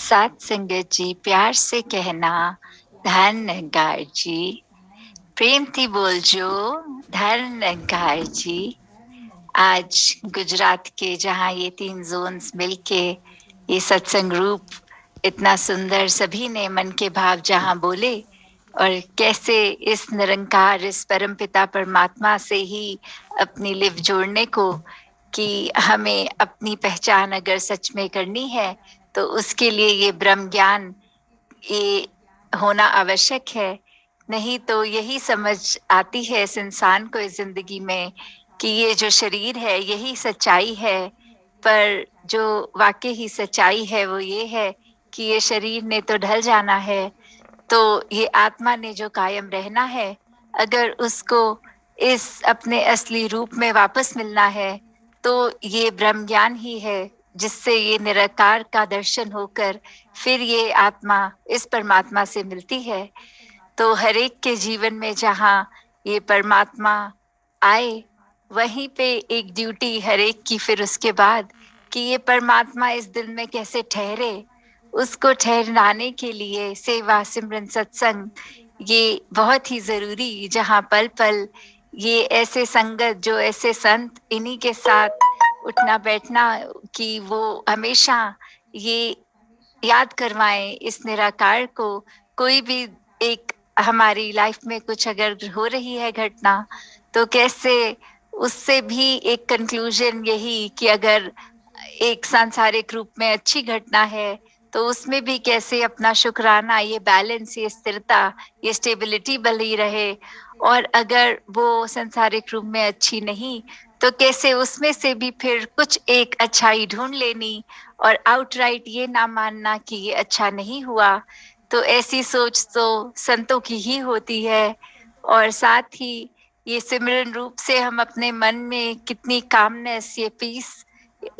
साथ संगत जी, प्यार से कहना धन्यकार जी। प्रेम थी बोलजो धन्यकार जी। आज गुजरात के जहाँ ये 3 ज़ोन्स मिलके ये सत्संग रूप इतना सुंदर सभी ने मन के भाव जहाँ बोले और कैसे इस निरंकार, इस परमपिता परमात्मा से ही अपनी लिव जोड़ने को कि हमें अपनी पहचान अगर सच में करनी है, तो उसके लिए ये ब्रह्म ज्ञान ये होना आवश्यक है। नहीं तो यही समझ आती है इस इंसान को इस ज़िंदगी में कि ये जो शरीर है यही सच्चाई है, पर जो वाक़ई ही सच्चाई है वो ये है कि ये शरीर ने तो ढल जाना है, तो ये आत्मा ने जो कायम रहना है, अगर उसको इस अपने असली रूप में वापस मिलना है, तो ये ब्रह्म ज्ञान ही है, जिससे ये निराकार का दर्शन होकर फिर ये आत्मा इस परमात्मा से मिलती है। तो हर एक के जीवन में जहाँ ये परमात्मा आए, वहीं पे एक ड्यूटी हर एक की फिर उसके बाद कि ये परमात्मा इस दिल में कैसे ठहरे, उसको ठहराने के लिए सेवा, सिमरन, सत्संग ये बहुत ही ज़रूरी, जहाँ पल-पल ये ऐसे संगत जो ऐसे संत इन्हीं के साथ उठना-बैठना कि वो हमेशा ये याद करवाएँ इस निराकार को। कोई भी एक हमारी लाइफ में कुछ अगर हो रही है घटना, तो कैसे उससे भी एक कन्क्लूज़न यही कि अगर एक सांसारिक रूप में अच्छी घटना है, तो उसमें भी कैसे अपना शुक्राना, ये बैलेंस, ये स्थिरता, ये स्टेबिलिटी बनी रहे और अगर वो सांसारिक रूप में अच्छी नहीं, तो कैसे उसमें से भी फिर कुछ एक अच्छाई ढूँढ लेनी और आउटराइट ये ना मानना कि ये अच्छा नहीं हुआ। तो ऐसी सोच तो संतों की ही होती है और साथ ही ये सिमरन रूप से हम अपने मन में कितनी कामनेस, ये पीस,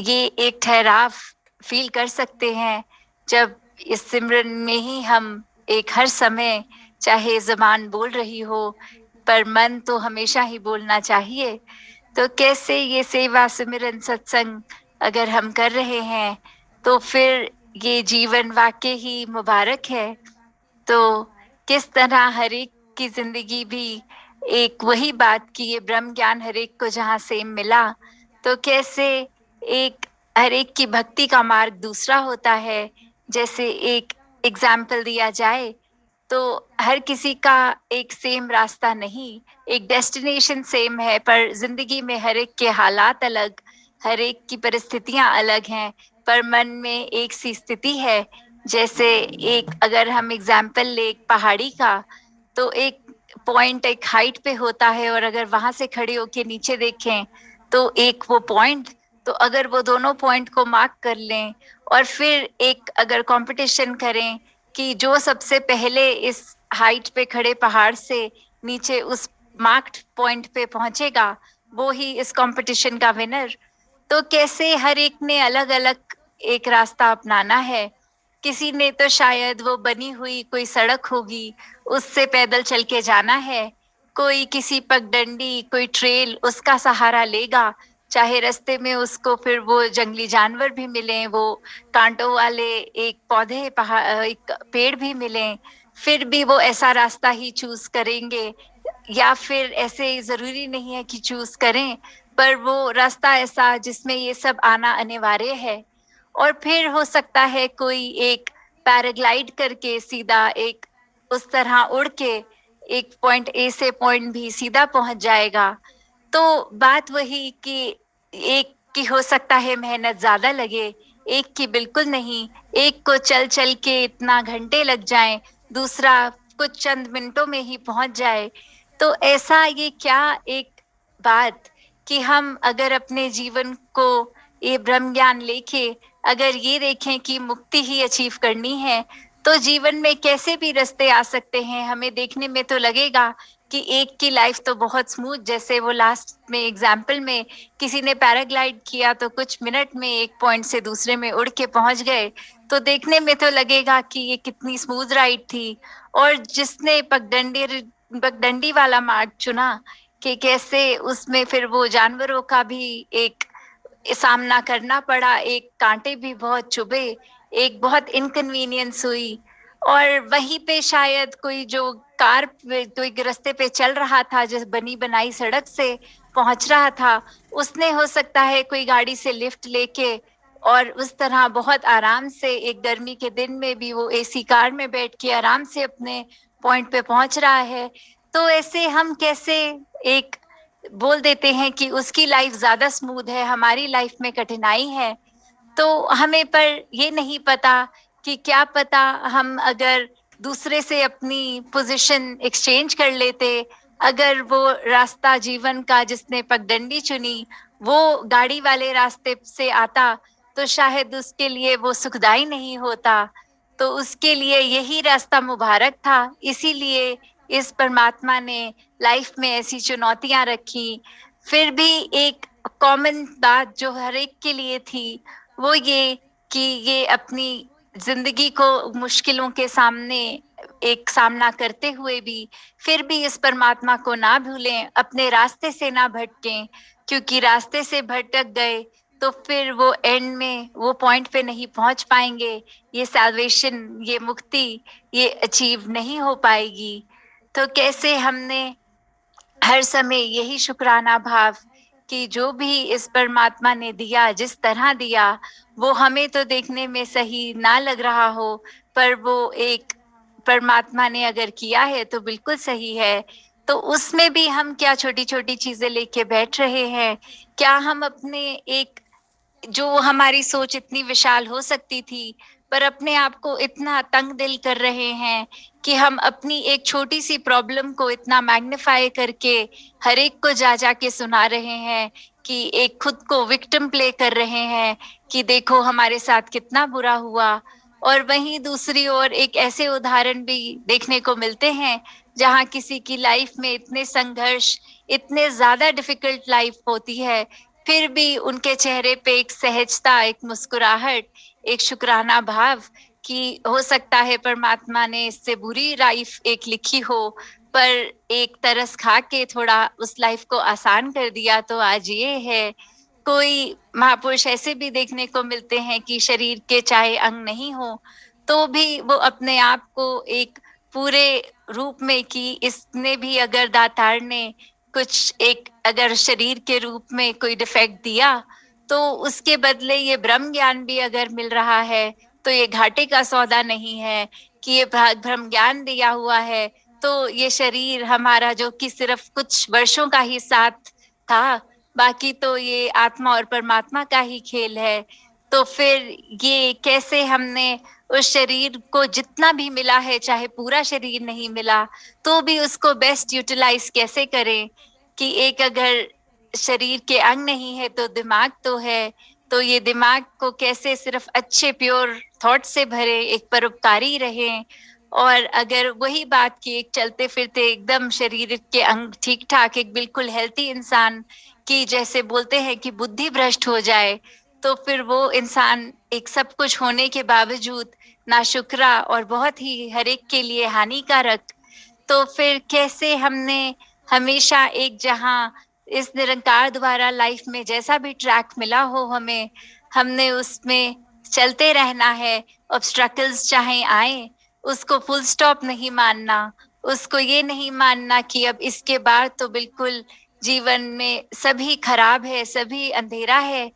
ये एक ठहराव फ़ील कर सकते हैं, जब इस सिमरन में ही हम एक हर समय चाहे ज़बान बोल रही हो, पर मन तो हमेशा ही बोलना चाहिए। तो कैसे ये सेवा, सिमरन, सत्संग अगर हम कर रहे हैं, तो फिर ये जीवन वाक़ई ही मुबारक है। तो किस तरह हर एक की ज़िंदगी भी एक वही बात कि ये ब्रह्म ज्ञान हर एक को जहाँ सेम मिला, तो कैसे एक हर एक की भक्ति का मार्ग दूसरा होता है। जैसे एक एग्ज़ाम्पल दिया जाए, तो हर किसी का एक सेम रास्ता नहीं, एक डेस्टिनेशन सेम है, पर ज़िंदगी में हर एक के हालात अलग, हर एक की परिस्थितियाँ अलग हैं, पर मन में एक सी स्थिति है। जैसे एक अगर हम एग्ज़ाम्पल लें एक पहाड़ी का, तो एक पॉइंट एक हाइट पे होता है और अगर वहाँ से खड़े होके नीचे देखें, तो एक वो पॉइंट, तो अगर वो दोनों पॉइंट को मार्क कर लें और फिर एक अगर कॉम्पिटिशन करें कि जो सबसे पहले इस हाइट पे खड़े पहाड़ से नीचे उस मार्क्ड पॉइंट पे पहुँचेगा, वो ही इस कॉम्पिटिशन का विनर। तो कैसे हर एक ने अलग-अलग एक रास्ता अपनाना है। किसी ने तो शायद वो बनी हुई कोई सड़क होगी, उससे पैदल चल के जाना है। कोई किसी पगडंडी, कोई ट्रेल उसका सहारा लेगा, चाहे रास्ते में उसको फिर वो जंगली जानवर भी मिलें, वो काँटों वाले एक पौधे एक पेड़ भी मिलें, फिर भी वो ऐसा रास्ता ही चूज़ करेंगे या फिर ऐसे ज़रूरी नहीं है कि चूज़ करें, पर वो रास्ता ऐसा जिसमें ये सब आना अनिवार्य है। और फिर हो सकता है कोई एक पैराग्लाइड करके सीधा एक उस तरह उड़ के एक पॉइंट ए से पॉइंट बी सीधा पहुँच जाएगा। तो बात वही कि एक की हो सकता है मेहनत ज़्यादा लगे, एक की बिल्कुल नहीं। एक को चल-चल के इतना घंटे लग जाएँ, दूसरा कुछ चंद मिनटों में ही पहुँच जाए। तो ऐसा ये क्या एक बात कि हम अगर अपने जीवन को ये ब्रह्म ज्ञान लेके अगर ये देखें कि मुक्ति ही अचीव करनी है, तो जीवन में कैसे भी रास्ते आ सकते हैं। हमें देखने में तो लगेगा कि एक की लाइफ तो बहुत स्मूथ, जैसे वो लास्ट में एग्ज़ाम्पल में किसी ने पैराग्लाइड किया तो कुछ मिनट में एक पॉइंट से दूसरे में उड़ के पहुँच गए। तो देखने में तो लगेगा कि ये कितनी स्मूथ राइड थी और जिसने पगडंडी वाला मार्ग चुना कि कैसे उसमें फिर वो जानवरों का भी एक सामना करना पड़ा, एक काँटे भी बहुत चुभे, एक बहुत इनकन्वीनियंस हुई। और वहीं पे शायद कोई जो कार कोई रास्ते पे चल रहा था, जिस बनी बनाई सड़क से पहुंच रहा था, उसने हो सकता है कोई गाड़ी से लिफ्ट लेके और उस तरह बहुत आराम से एक गर्मी के दिन में भी वो एसी कार में बैठ के आराम से अपने पॉइंट पे पहुंच रहा है। तो ऐसे हम कैसे एक बोल देते हैं कि उसकी लाइफ ज्यादा स्मूथ है, हमारी लाइफ में कठिनाई है। तो हमें पर ये नहीं पता कि क्या पता हम अगर दूसरे से अपनी पोजीशन एक्सचेंज कर लेते, अगर वो रास्ता जीवन का जिसने पगडंडी चुनी वो गाड़ी वाले रास्ते से आता, तो शायद उसके लिए वो सुखदाई नहीं होता। तो उसके लिए यही रास्ता मुबारक था। इसीलिए इस परमात्मा ने लाइफ में ऐसी चुनौतियां रखी। फिर भी एक कॉमन बात जो हर एक के लिए थी, वो ये कि ये अपनी जिंदगी को मुश्किलों के सामने एक सामना करते हुए भी फिर भी इस परमात्मा को ना भूलें, अपने रास्ते से ना भटकें, क्योंकि रास्ते से भटक गए तो फिर वो एंड में वो पॉइंट पे नहीं पहुंच पाएंगे। ये सैल्वेशन, ये मुक्ति, ये अचीव नहीं हो पाएगी। तो कैसे हमने हर समय यही शुक्राना भाव कि जो भी इस परमात्मा ने दिया, जिस तरह दिया, वो हमें तो देखने में सही ना लग रहा हो, पर वो एक परमात्मा ने अगर किया है तो बिल्कुल सही है। तो उसमें भी हम क्या छोटी छोटी चीजें लेके बैठ रहे हैं? क्या हम अपने एक जो हमारी सोच इतनी विशाल हो सकती थी, पर अपने आप को इतना तंग दिल कर रहे हैं कि हम अपनी एक छोटी सी प्रॉब्लम को इतना मैग्नीफाई करके हर एक को जा जा के सुना रहे हैं, कि एक खुद को विक्टिम प्ले कर रहे हैं कि देखो हमारे साथ कितना बुरा हुआ। और वहीं दूसरी ओर एक ऐसे उदाहरण भी देखने को मिलते हैं जहाँ किसी की लाइफ में इतने संघर्ष, इतने ज्यादा डिफिकल्ट लाइफ होती है, फिर भी उनके चेहरे पे एक सहजता, एक मुस्कुराहट, एक शुक्राना भाव कि हो सकता है परमात्मा ने इससे बुरी लाइफ एक लिखी हो, पर एक तरस खा के थोड़ा उस लाइफ को आसान कर दिया तो आज ये है। कोई महापुरुष ऐसे भी देखने को मिलते हैं कि शरीर के चाहे अंग नहीं हो तो भी वो अपने आप को एक पूरे रूप में, कि इसने भी अगर दातार ने कुछ एक अगर शरीर के रूप में कोई डिफेक्ट दिया, तो उसके बदले ये ब्रह्म ज्ञान भी अगर मिल रहा है तो ये घाटे का सौदा नहीं है। कि ये ब्रह्म ज्ञान दिया हुआ है तो ये शरीर हमारा जो कि सिर्फ कुछ वर्षों का ही साथ था, बाकी तो ये आत्मा और परमात्मा का ही खेल है। तो फिर ये कैसे हमने उस शरीर को जितना भी मिला है, चाहे पूरा शरीर नहीं मिला तो भी उसको बेस्ट यूटिलाइज कैसे करें? कि एक अगर शरीर के अंग नहीं है तो दिमाग तो है, तो ये दिमाग को कैसे सिर्फ अच्छे प्योर थॉट से भरे, एक परोपकारी रहें। और अगर वही बात की एक चलते फिरते एकदम शरीर के अंग ठीक ठाक, एक बिल्कुल हेल्थी इंसान की जैसे बोलते हैं कि बुद्धि भ्रष्ट हो जाए, तो फिर वो इंसान एक सब कुछ होने के बावजूद नाशुक्रा और बहुत ही हर एक के लिए हानिकारक। तो फिर कैसे हमने हमेशा एक जहां इस निरंकार द्वारा लाइफ में जैसा भी ट्रैक मिला हो हमें, हमने उसमें चलते रहना है। ऑब्स्ट्रकल्स चाहे आए, उसको फुल स्टॉप नहीं मानना, उसको ये नहीं मानना कि अब इसके बाद तो बिल्कुल जीवन में सभी खराब है, सभी अंधेरा है।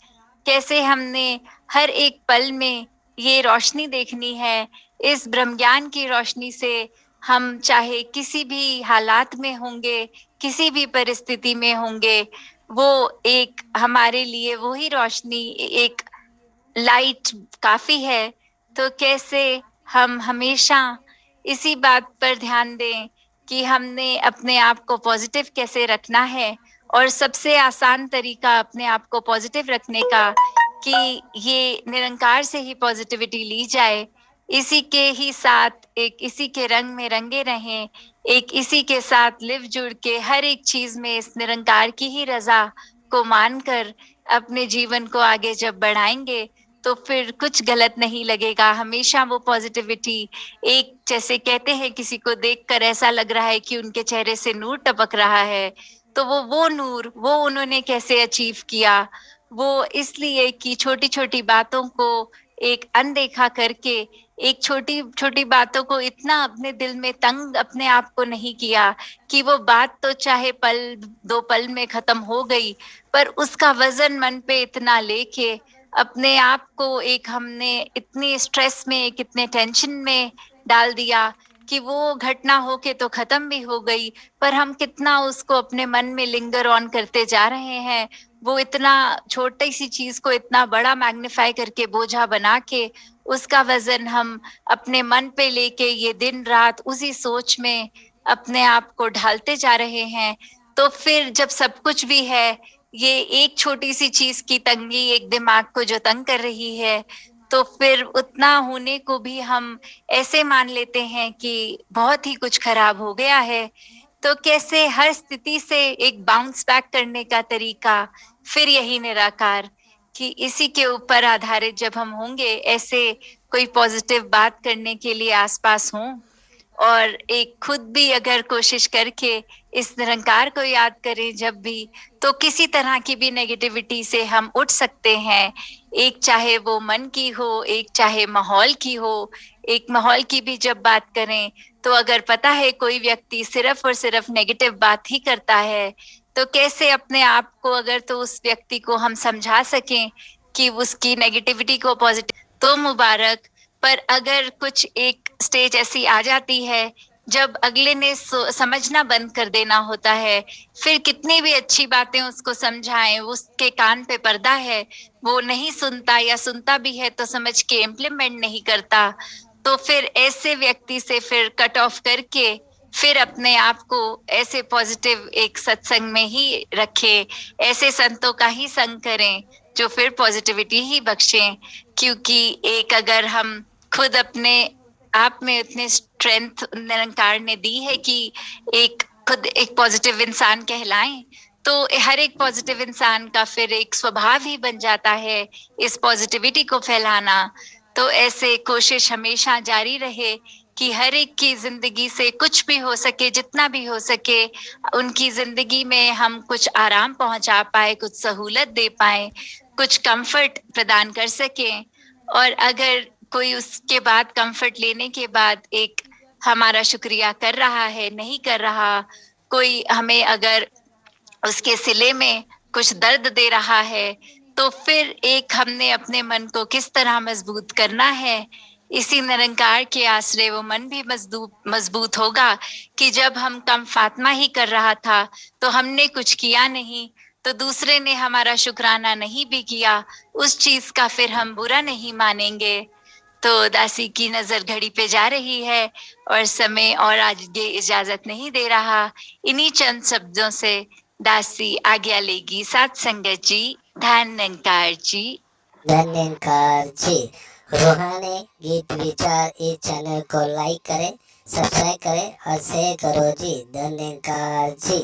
कैसे हमने हर एक पल में ये रोशनी देखनी है। इस ब्रह्म ज्ञान की रोशनी से हम चाहे किसी भी हालात में होंगे, किसी भी परिस्थिति में होंगे, वो एक हमारे लिए वही रोशनी, एक लाइट काफी है। तो कैसे हम हमेशा इसी बात पर ध्यान दें कि हमने अपने आप को पॉजिटिव कैसे रखना है। और सबसे आसान तरीका अपने आप को पॉजिटिव रखने का कि ये निरंकार से ही पॉजिटिविटी ली जाए, इसी के ही साथ एक इसी के रंग में रंगे रहें, एक इसी के साथ लिव जुड़ के हर एक चीज में इस निरंकार की ही रजा को मानकर अपने जीवन को आगे जब बढ़ाएंगे तो फिर कुछ गलत नहीं लगेगा। हमेशा वो पॉजिटिविटी, एक जैसे कहते हैं किसी को देखकर ऐसा लग रहा है कि उनके चेहरे से नूर टपक रहा है, तो वो नूर वो उन्होंने कैसे अचीव किया? वो इसलिए कि छोटी छोटी बातों को एक अनदेखा करके एक छोटी छोटी बातों को इतना अपने दिल में तंग अपने आप को नहीं किया कि वो बात तो चाहे पल दो पल में खत्म हो गई, पर उसका वजन मन पे इतना लेके अपने आप को एक हमने इतनी स्ट्रेस में कितने टेंशन में डाल दिया कि वो घटना होके तो खत्म भी हो गई, पर हम कितना उसको अपने मन में लिंगर ऑन करते जा रहे हैं। वो इतना छोटी सी चीज को इतना बड़ा मैग्नीफाई करके बोझा बना के उसका वजन हम अपने मन पे लेके ये दिन रात उसी सोच में अपने आप को ढालते जा रहे हैं। तो फिर जब सब कुछ भी है, ये एक छोटी सी चीज की तंगी एक दिमाग को जो तंग कर रही है, तो फिर उतना होने को भी हम ऐसे मान लेते हैं कि बहुत ही कुछ खराब हो गया है। तो कैसे हर स्थिति से एक बाउंस बैक करने का तरीका फिर यही निराकार, कि इसी के ऊपर आधारित जब हम होंगे, ऐसे कोई पॉजिटिव बात करने के लिए आसपास हों और एक खुद भी अगर कोशिश करके इस निरंकार को याद करें जब भी, तो किसी तरह की भी नेगेटिविटी से हम उठ सकते हैं। एक चाहे वो मन की हो, एक चाहे माहौल की हो। एक माहौल की भी जब बात करें, तो अगर पता है कोई व्यक्ति सिर्फ और सिर्फ नेगेटिव बात ही करता है, तो कैसे अपने आप को अगर तो उस व्यक्ति को हम समझा सकें कि उसकी नेगेटिविटी को पॉजिटिव, तो मुबारक। पर अगर कुछ एक स्टेज ऐसी आ जाती है जब अगले ने समझना बंद कर देना होता है, फिर कितनी भी अच्छी बातें उसको समझाएं, उसके कान पे पर्दा है, वो नहीं सुनता या सुनता भी है तो समझ के इम्प्लीमेंट नहीं करता। तो फिर ऐसे व्यक्ति से फिर कट ऑफ करके फिर अपने आप को ऐसे पॉजिटिव एक सत्संग में ही रखें, ऐसे संतों का ही संग करें जो फिर पॉजिटिविटी ही बख्शें। क्योंकि एक अगर हम खुद अपने आप में उतने स्ट्रेंथ निरंकार ने दी है कि एक खुद एक पॉजिटिव इंसान कहलाएं, तो हर एक पॉजिटिव इंसान का फिर एक स्वभाव ही बन जाता है इस पॉजिटिविटी को फैलाना। तो ऐसे कोशिश हमेशा जारी रहे कि हर एक की जिंदगी से कुछ भी हो सके, जितना भी हो सके, उनकी जिंदगी में हम कुछ आराम पहुंचा पाए, कुछ सहूलत दे पाए, कुछ कंफर्ट प्रदान कर सकें। और अगर कोई उसके बाद कंफर्ट लेने के बाद एक हमारा शुक्रिया कर रहा है, नहीं कर रहा, कोई हमें अगर उसके सिले में कुछ दर्द दे रहा है, तो फिर एक हमने अपने मन को किस तरह मजबूत करना है। इसी निरंकार के आश्रय वो मन भी मजबूत होगा कि जब हम कम फातमा ही कर रहा था तो हमने कुछ किया नहीं, तो दूसरे ने हमारा शुक्राना नहीं भी किया, उस चीज का फिर हम बुरा नहीं मानेंगे। तो दासी की नजर घड़ी पे जा रही है और समय और आगे इजाजत नहीं दे रहा। इन्हीं चंद शब्दों से दासी आज्ञा लेगी। साथ संगत जी, धन्यकार जी। धन्यकार जी। रूहानी गीत विचार इस चैनल को लाइक करें, सब्सक्राइब करें और शेयर करो जी। धन्यकार जी।